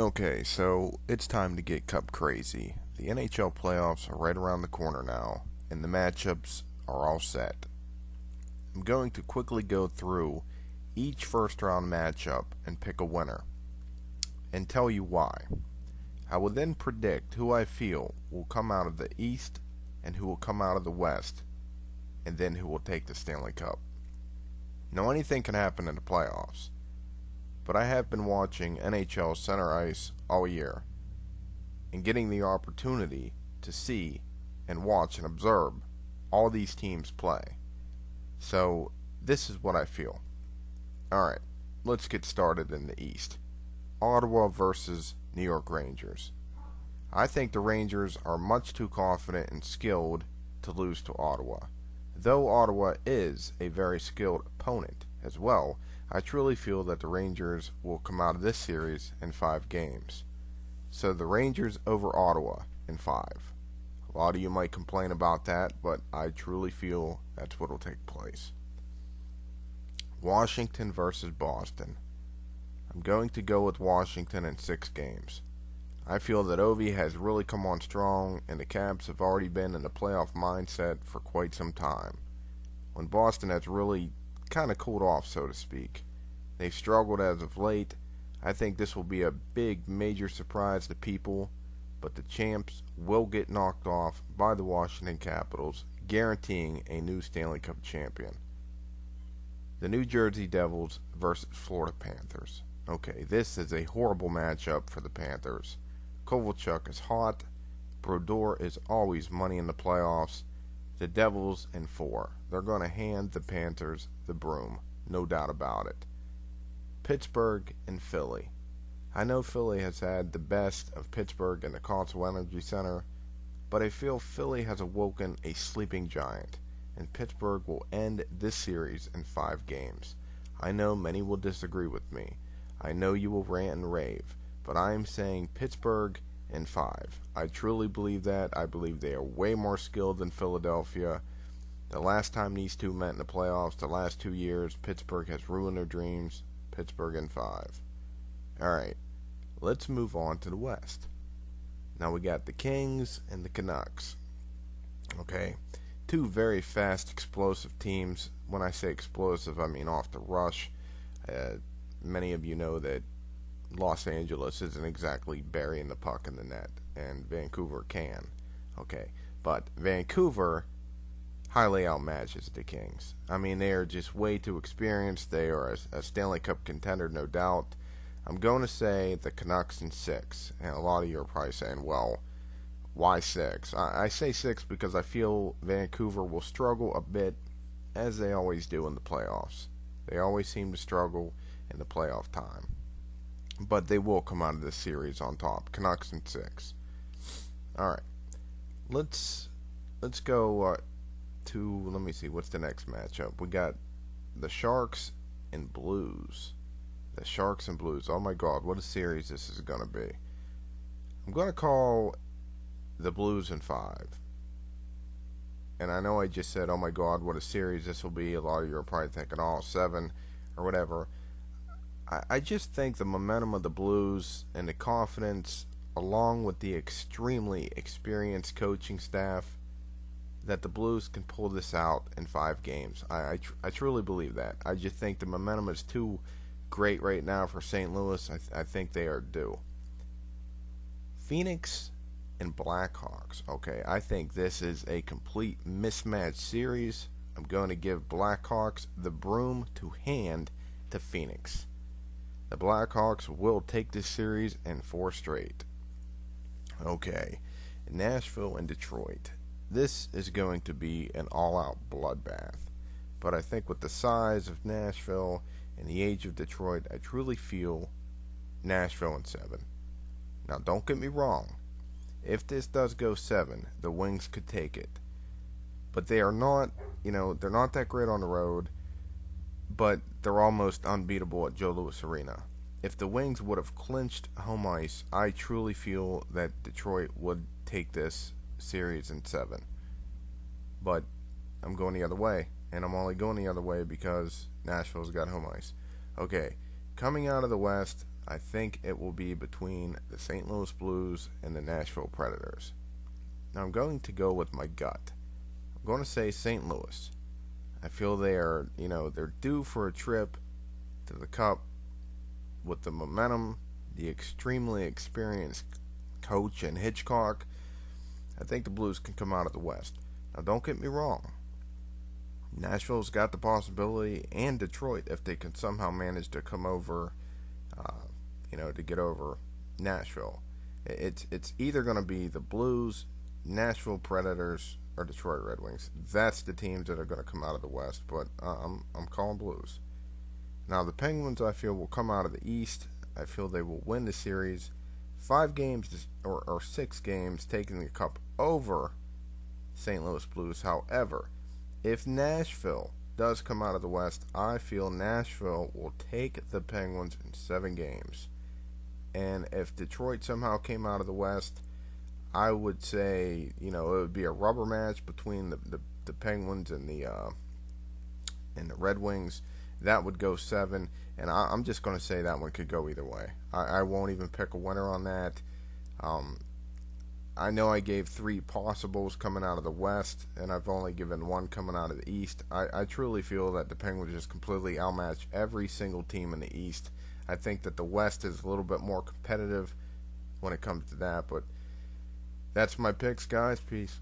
Okay, so it's time to get cup crazy. The NHL playoffs are right around the corner now, and the matchups are all set. I'm going to quickly go through each first round matchup and pick a winner, and tell you why. I will then predict who I feel will come out of the East and who will come out of the West, and then who will take the Stanley Cup. Now, anything can happen in the playoffs, but I have been watching NHL Center Ice all year and getting the opportunity to see and watch and observe all these teams play. So, this is what I feel. Alright, let's get started in the East. Ottawa versus New York Rangers. I think the Rangers are much too confident and skilled to lose to Ottawa. Though Ottawa is a very skilled opponent as well, I truly feel that the Rangers will come out of this series in 5 games. So the Rangers over Ottawa in 5. A lot of you might complain about that, but I truly feel that's what will take place. Washington versus Boston. I'm going to go with Washington in 6 games. I feel that Ovi has really come on strong, and the Caps have already been in the playoff mindset for quite some time, when Boston has really kind of cooled off, so to speak. They've struggled as of late. I think this will be a big, major surprise to people, but the champs will get knocked off by the Washington Capitals, guaranteeing a new Stanley Cup champion. The New Jersey Devils versus Florida Panthers. Okay, this is a horrible matchup for the Panthers. Kovalchuk is hot. Brodeur is always money in the playoffs. The Devils in 4. They're going to hand the Panthers the broom, no doubt about it. Pittsburgh and Philly. I know Philly has had the best of Pittsburgh in the Consol Energy Center, but I feel Philly has awoken a sleeping giant, and Pittsburgh will end this series in 5 games. I know many will disagree with me. I know you will rant and rave, but I am saying Pittsburgh in 5. I truly believe that. I believe they are way more skilled than Philadelphia. The last time these two met in the playoffs, the last 2 years, Pittsburgh has ruined their dreams. Pittsburgh in 5. Alright, let's move on to the West. Now we got the Kings and the Canucks. Okay, 2 very fast, explosive teams. When I say explosive, I mean off the rush. Many of you know that Los Angeles isn't exactly burying the puck in the net, and Vancouver can. Okay, but Vancouver highly outmatches the Kings. I mean, they are just way too experienced. They are a Stanley Cup contender, no doubt. I'm going to say the Canucks in 6, and a lot of you are probably saying, well, why 6? I say 6 because I feel Vancouver will struggle a bit, as they always do in the playoffs. They always seem to struggle in the playoff time. But they will come out of this series on top. Canucks in 6. Alright. Let's go to, let me see, what's the next matchup? We got the Sharks and Blues. The Sharks and Blues. Oh my god, what a series this is going to be. I'm going to call the Blues in 5. And I know I just said, oh my god, what a series this will be. A lot of you are probably thinking, oh, 7 or whatever. I just think the momentum of the Blues and the confidence, along with the extremely experienced coaching staff, that the Blues can pull this out in 5 games. I truly believe that. I just think the momentum is too great right now for St. Louis. I think they are due. Phoenix and Blackhawks. Okay, I think this is a complete mismatched series. I'm going to give Blackhawks the broom to hand to Phoenix. The Blackhawks will take this series in 4 straight. Okay, Nashville and Detroit. This is going to be an all-out bloodbath. But I think with the size of Nashville and the age of Detroit, I truly feel Nashville in 7. Now, don't get me wrong. If this does go 7, the Wings could take it. But they are not, they're not that great on the road, but they're almost unbeatable at Joe Louis Arena. If the Wings would have clinched home ice, I truly feel that Detroit would take this series in 7. But I'm going the other way, and I'm only going the other way because Nashville's got home ice. Okay, coming out of the West, I think it will be between the St. Louis Blues and the Nashville Predators. Now I'm going to go with my gut. I'm going to say St. Louis. I feel they're due for a trip to the Cup with the momentum, the extremely experienced coach and Hitchcock. I think the Blues can come out of the West. Now don't get me wrong. Nashville's got the possibility, and Detroit, if they can somehow manage to come over, to get over Nashville. It's either going to be the Blues, Nashville Predators, or Detroit Red Wings. That's the teams that are going to come out of the West, but I'm calling Blues. Now the Penguins, I feel, will come out of the East. I feel they will win the series. 5 games or 6 games taking the Cup over St. Louis Blues. However, if Nashville does come out of the West, I feel Nashville will take the Penguins in 7 games. And if Detroit somehow came out of the West, I would say, it would be a rubber match between the Penguins and the Red Wings. That would go 7, and I'm just going to say that one could go either way. I won't even pick a winner on that. I know I gave 3 possibles coming out of the West, and I've only given 1 coming out of the East. I truly feel that the Penguins just completely outmatch every single team in the East. I think that the West is a little bit more competitive when it comes to that, but that's my picks, guys. Peace.